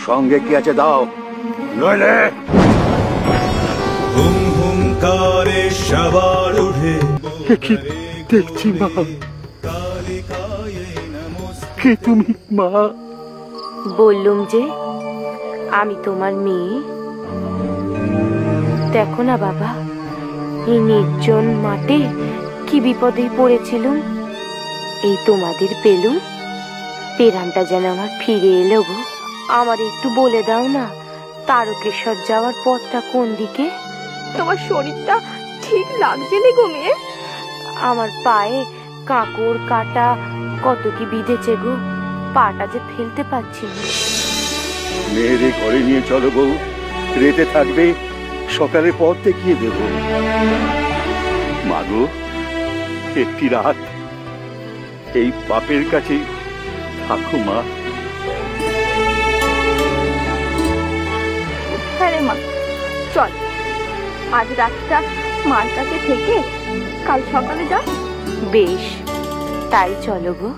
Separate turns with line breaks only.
সঙ্গে কি আছে দাও, নইলে
হুম হুঙ্কারে সবার উঠে
কি দেখছি মা? কে তুমি মা?
বললুম যে আমি তোমার মেয়ে। দেখো না বাবা, এই নির্জন মাঠে কি বিপদে পড়েছিলুম, এই তোমাদের পেলুম, পেরানটা যেন আমার ফিরে এলো গো। আমার একটু বলে দাও না, তারকেশ্বর যাওয়ার পথটা কোন দিকে?
তোমার শরীরটা ঠিক লাগছে না গো মেয়ে?
আমার পায়ে কাঁকড় কাটা কত কি বিঁধেছে গো, পাটা যে ফেলতে পারছি না।
মেয়েরে ঘরে নিয়ে চলো বউ, রেতে থাকবে, সকালে পথ দেখিয়ে দেব। মাগো, একটি রাত এই বাপের কাছে থাকো মা।
হ্যাঁ রে মা, চল আজ রাতটা মার কাছে থেকে কাল সকালে যা।
বেশ, তাই চলো গো।